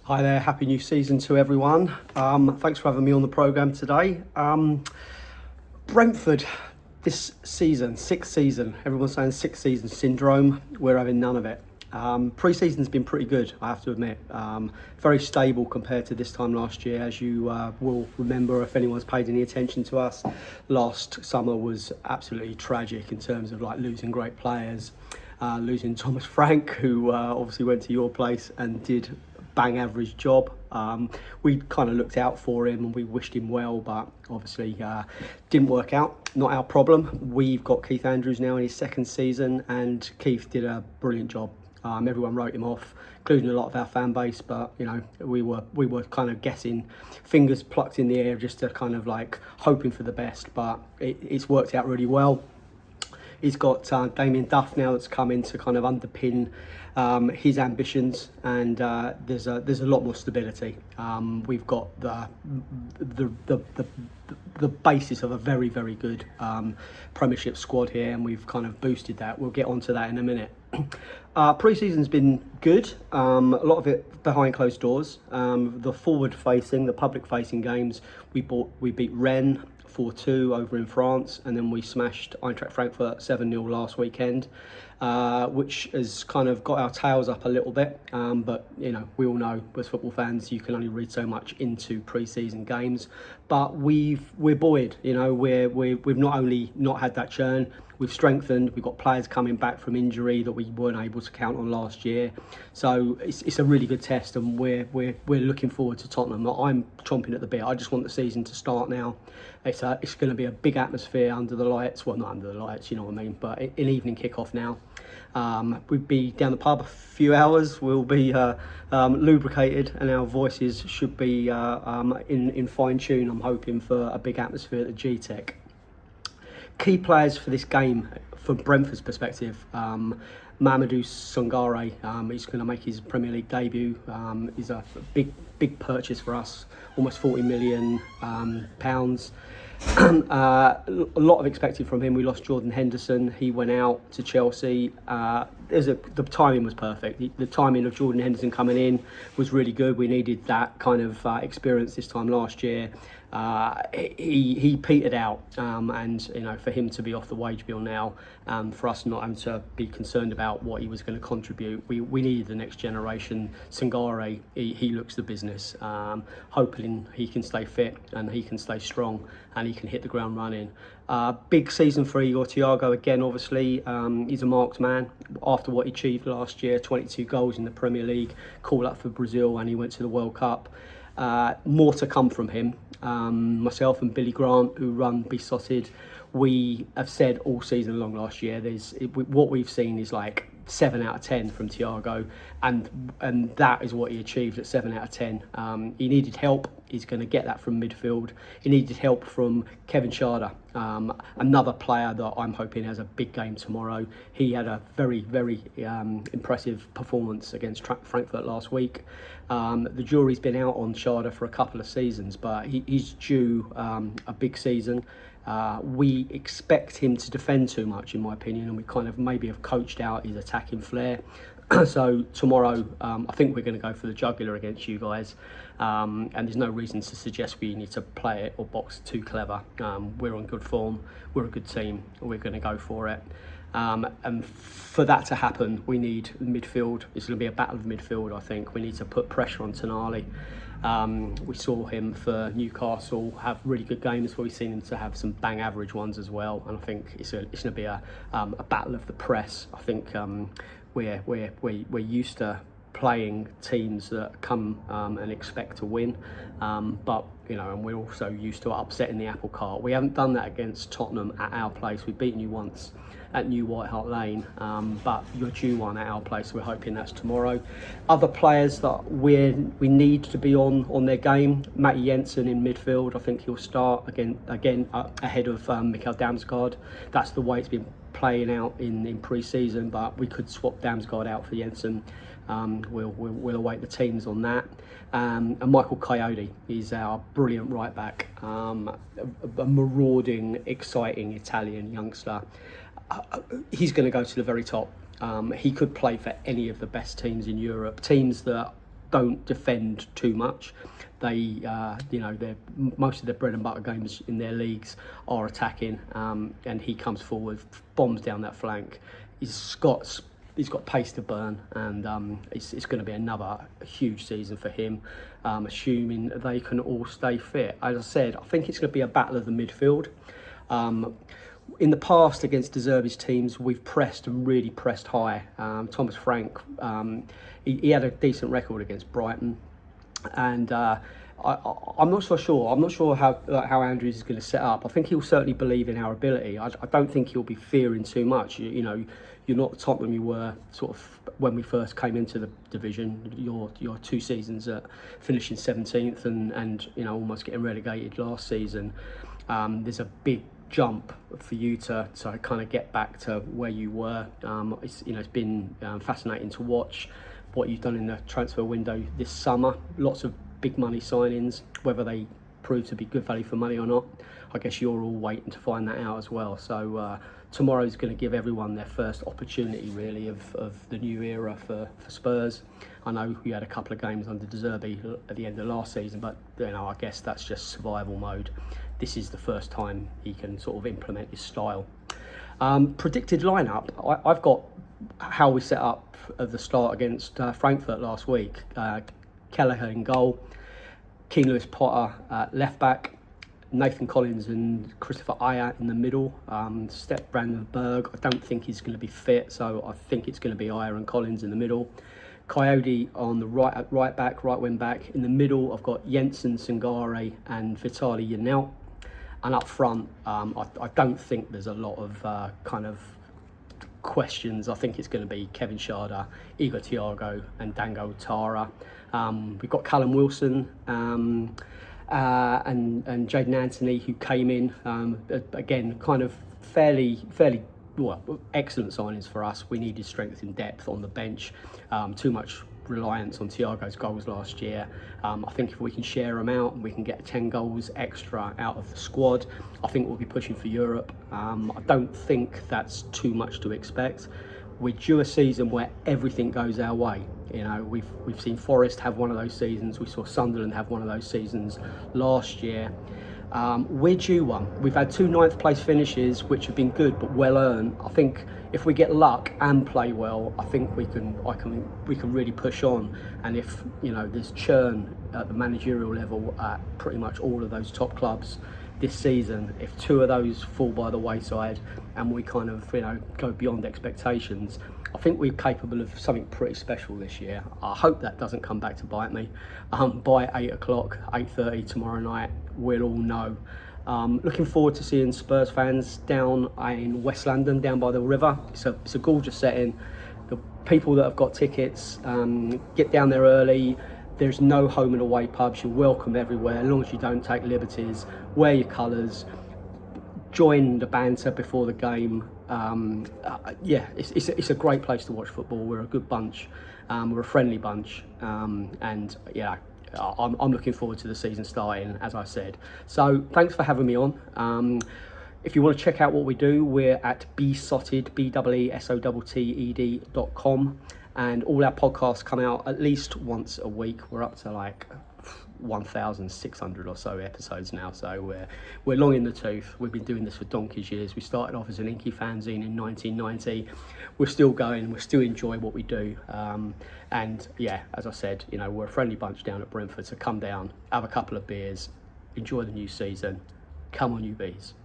Hi there, happy new season to everyone. Thanks for having me on the programme today. Brentford, this season, sixth season, everyone's saying sixth season syndrome, we're having none of it. Pre-season's been pretty good, I have to admit. Very stable compared to this time last year. As you will remember, if anyone's paid any attention to us, last summer was absolutely tragic in terms of like losing great players, losing Thomas Frank, who obviously went to your place and did bang average job. We kind of looked out for him and we wished him well, but obviously didn't work out. Not our problem. We've got Keith Andrews now in his second season, and Keith did a brilliant job. Everyone wrote him off, including a lot of our fan base, but you know, we were kind of guessing, fingers plucked in the air, just to kind of like hoping for the best, but it's worked out really well. He's got Damien Duff now that's come in to kind of underpin his ambitions, and there's a lot more stability. We've got the basis of a very, very good Premiership squad here, and we've kind of boosted that. We'll get onto that in a minute. Pre-season's been good, a lot of it behind closed doors. The forward-facing, the public-facing games, we beat Rennes 4-2 over in France, and then we smashed Eintracht Frankfurt 7-0 last weekend, which has kind of got our tails up a little bit, but you know, we all know as football fans you can only read so much into pre-season games, but we're buoyed. You know, we've not only not had that churn, we've strengthened. We've got players coming back from injury that we weren't able to count on last year, so it's a really good test, and we're looking forward to Tottenham. I'm chomping at the bit. I just want the season to start now. It's going to be a big atmosphere under the lights. Well, not under the lights, you know what I mean, but an evening kickoff now. We'll be down the pub a few hours. We'll be lubricated, and our voices should be in fine tune. I'm hoping for a big atmosphere at the G-Tech. Key players for this game, from Brentford's perspective, Mamadou Sangare, he's going to make his Premier League debut. He's a big purchase for us, almost £40 million. A lot of expected from him. We lost Jordan Henderson. He went out to Chelsea. The timing was perfect. The timing of Jordan Henderson coming in was really good. We needed that kind of experience this time last year. He petered out, and you know, for him to be off the wage bill now, for us not having to be concerned about what he was going to contribute, we needed the next generation. Sangare, he looks the business. Hoping he can stay fit and he can stay strong and he can hit the ground running. Big season for Igor Thiago again. Obviously, he's a marked man after what he achieved last year. 22 goals in the Premier League, call up for Brazil, and he went to the World Cup. More to come from him. Myself and Billy Grant, who run Beesotted, we have said all season long last year, what we've seen is like 7 out of 10 from Thiago, and that is what he achieved at 7 out of 10. He needed help. He's going to get that from midfield. He needed help from Kevin Schade, another player that I'm hoping has a big game tomorrow. He had a very, very impressive performance against Frankfurt last week. The jury's been out on Schade for a couple of seasons, but he's due a big season. We expect him to defend too much, in my opinion, and we kind of maybe have coached out his attacking flair. So tomorrow, I think we're going to go for the jugular against you guys, and there's no reason to suggest we need to play it or box too clever. We're on good form, we're a good team, we're going to go for it. And for that to happen, we need midfield. It's going to be a battle of midfield, I think. We need to put pressure on Tonali. We saw him for Newcastle have really good games, but we've seen him to have some bang average ones as well. And I think it's going to be a battle of the press. I think we're used to playing teams that come and expect to win, but you know, and we're also used to upsetting the apple cart. We haven't done that against Tottenham at our place. We've beaten you once at New White Hart Lane, but you're due one at our place. We're hoping that's tomorrow. Other players that we need to be on their game. Matty Jensen in midfield. I think he'll start again ahead of Mikael Damsgaard. That's the way it's been playing out in pre-season, but we could swap Damsgaard out for Jensen. We'll await the teams on that. And Michael Coyote is our brilliant right back, a marauding, exciting Italian youngster. He's going to go to the very top. He could play for any of the best teams in Europe, teams that don't defend too much. They, most of their bread and butter games in their leagues are attacking, and he comes forward, bombs down that flank. He's got pace to burn, and it's going to be another huge season for him, assuming they can all stay fit. As I said, I think it's going to be a battle of the midfield. In the past, against De Zerbi's teams, we've pressed and really pressed high. Thomas Frank, he had a decent record against Brighton, and I'm not so sure. I'm not sure how Andrews is going to set up. I think he'll certainly believe in our ability. I don't think he'll be fearing too much. You're not the Tottenham you were sort of when we first came into the division. Your 2 seasons at finishing 17th and almost getting relegated last season. There's a big jump for you to kind of get back to where you were. It's been fascinating to watch what you've done in the transfer window this summer. Lots of big money signings, whether they prove to be good value for money or not, I guess you're all waiting to find that out as well. So tomorrow's going to give everyone their first opportunity really of the new era for Spurs. I know we had a couple of games under De Zerbi at the end of last season, but I guess that's just survival mode. This is the first time he can sort of implement his style. Predicted lineup, I've got how we set up at the start against Frankfurt last week. Kelleher in goal, Keane Lewis Potter left back, Nathan Collins and Christopher Ayer in the middle. Step Brandenburg, I don't think he's going to be fit, so I think it's going to be Ayer and Collins in the middle. Coyote on the right back, right wing back. In the middle, I've got Jensen Sangare and Vitali Yanelt. And up front, I don't think there's a lot of kind of questions. I think it's going to be Kevin Schade, Igor Thiago and Dango Tara. We've got Callum Wilson and Jayden Anthony, who came in, again, kind of fairly excellent signings for us. We needed strength in depth on the bench. Too much reliance on Thiago's goals last year. I think if we can share them out and we can get 10 goals extra out of the squad, I think we'll be pushing for Europe. I don't think that's too much to expect. We're due a season where everything goes our way. We've seen Forest have one of those seasons. We saw Sunderland have one of those seasons last year. We're due one. We've had 2 9th place finishes, which have been good but well earned. I think if we get luck and play well, I think we can really push on. And if there's churn at the managerial level at pretty much all of those top clubs this season, if 2 of those fall by the wayside and we kind of go beyond expectations, I think we're capable of something pretty special this year. I hope that doesn't come back to bite me. By 8 o'clock, 8:30 tomorrow night, we'll all know. Looking forward to seeing Spurs fans down in West London, down by the river. It's a gorgeous setting. The people that have got tickets, get down there early. There's no home and away pubs. You're welcome everywhere, as long as you don't take liberties. Wear your colours. Join the banter before the game. It's a great place to watch football. We're a good bunch. We're a friendly bunch. I'm looking forward to the season starting, as I said. So thanks for having me on. If you want to check out what we do, we're at Beesotted, BEESOTTED.com. And all our podcasts come out at least once a week. We're up to like 1,600 or so episodes now, so we're long in the tooth. We've been doing this for donkey's years. We started off as an Inky fanzine in 1990. We're still going. We still enjoy what we do. And yeah, as I said, we're a friendly bunch down at Brentford. So come down, have a couple of beers, enjoy the new season. Come on, you bees.